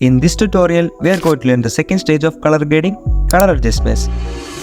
In this tutorial, we are going to learn the second stage of color grading, color adjustments.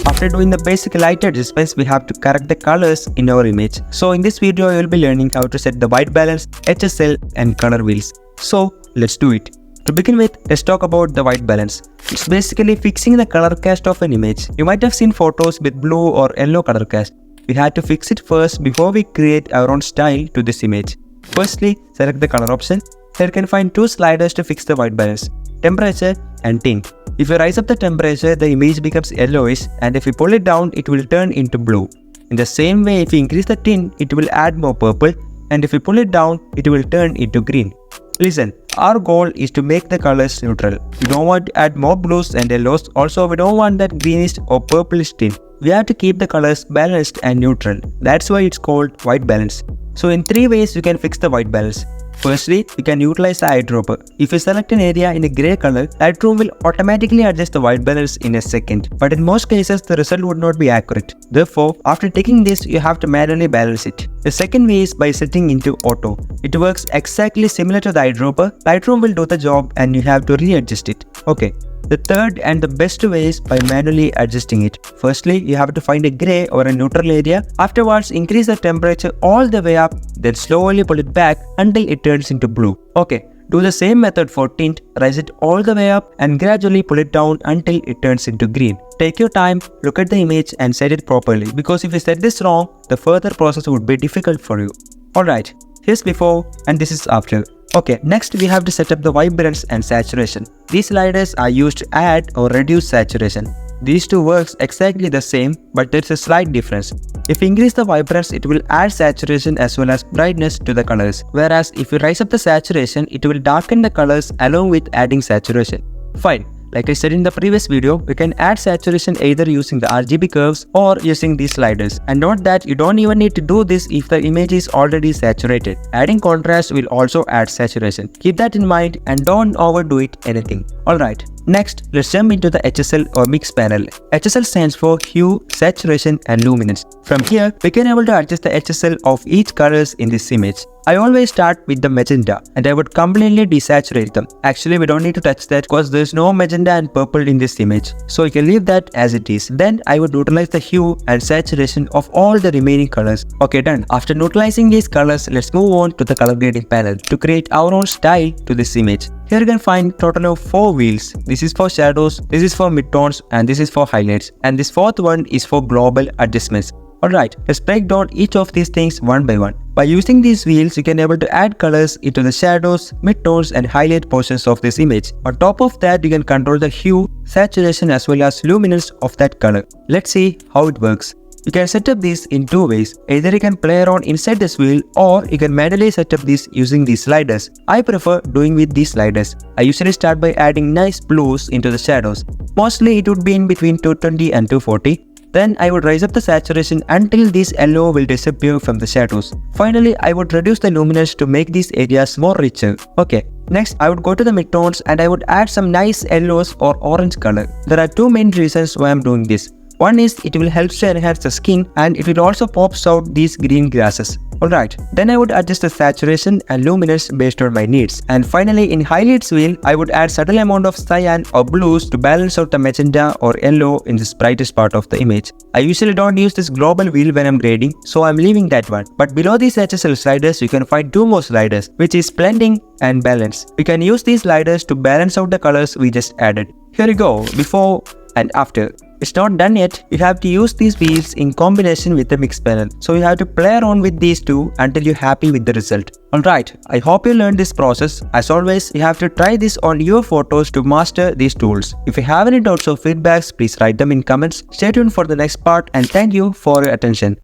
After doing the basic light adjustments, we have to correct the colors in our image. So in this video, you will be learning how to set the white balance, HSL and color wheels. So let's do it. To begin with, let's talk about the white balance. It's basically fixing the color cast of an image. You might have seen photos with blue or yellow color cast. We had to fix it first before we create our own style to this image. Firstly, select the color option. Here you can find two sliders to fix the white balance, temperature and tint. If you raise up the temperature, the image becomes yellowish, and if you pull it down, it will turn into blue. In the same way, if you increase the tint, it will add more purple, and if you pull it down, it will turn into green. Listen, our goal is to make the colors neutral. We don't want to add more blues and yellows. Also, we don't want that greenish or purplish tint. We have to keep the colors balanced and neutral. That's why it's called white balance. So in three ways you can fix the white balance. Firstly, you can utilize the eyedropper. If you select an area in a grey color, Lightroom will automatically adjust the white balance in a second. But in most cases, the result would not be accurate. Therefore, after taking this, you have to manually balance it. The second way is by setting into auto. It works exactly similar to the eyedropper. Lightroom will do the job and you have to readjust it. Okay. The third and the best way is by manually adjusting it. Firstly, you have to find a grey or a neutral area. Afterwards, increase the temperature all the way up, then slowly pull it back until it turns into blue. Okay, do the same method for tint. Raise it all the way up and gradually pull it down until it turns into green. Take your time, look at the image and set it properly, because if you set this wrong, the further process would be difficult for you. Alright, here's before and this is after. Okay, next we have to set up the vibrance and saturation. These sliders are used to add or reduce saturation. These two works exactly the same, but there is a slight difference. If you increase the vibrance, it will add saturation as well as brightness to the colors. Whereas if you raise up the saturation, it will darken the colors along with adding saturation. Fine. Like I said in the previous video, we can add saturation either using the RGB curves or using these sliders. And note that you don't even need to do this if the image is already saturated. Adding contrast will also add saturation. Keep that in mind and don't overdo it anything. Alright, next let's jump into the HSL or mix panel. HSL stands for hue, saturation and luminance. From here, we can able to adjust the HSL of each colors in this image. I always start with the magenta and I would completely desaturate them. Actually, we don't need to touch that because there's no magenta and purple in this image. So you can leave that as it is. Then I would neutralize the hue and saturation of all the remaining colors. Okay, done. After neutralizing these colors, let's move on to the color grading panel to create our own style to this image. Here you can find total of 4 wheels. This is for shadows, this is for midtones and this is for highlights. And this fourth one is for global adjustments. Alright, let's break down each of these things one by one. By using these wheels, you can able to add colors into the shadows, midtones and highlight portions of this image. On top of that, you can control the hue, saturation as well as luminance of that color. Let's see how it works. You can set up this in two ways. Either you can play around inside this wheel or you can manually set up this using these sliders. I prefer doing with these sliders. I usually start by adding nice blues into the shadows. Mostly it would be in between 220 and 240. Then I would raise up the saturation until this yellow will disappear from the shadows. Finally, I would reduce the luminance to make these areas more richer. Okay, next I would go to the midtones and I would add some nice yellows or orange color. There are two main reasons why I'm doing this. One is it will help to enhance the skin and it will also pops out these green grasses. Alright, then I would adjust the saturation and luminance based on my needs. And finally in highlights wheel, I would add subtle amount of cyan or blues to balance out the magenta or yellow in this brightest part of the image. I usually don't use this global wheel when I'm grading, so I'm leaving that one. But below these HSL sliders, you can find two more sliders, which is blending and balance. We can use these sliders to balance out the colors we just added. Here you go, before and after. It's not done yet. You have to use these wheels in combination with the mix panel. So you have to play around with these two until you're happy with the result. Alright, I hope you learned this process. As always, you have to try this on your photos to master these tools. If you have any doubts or feedbacks, please write them in comments. Stay tuned for the next part and thank you for your attention.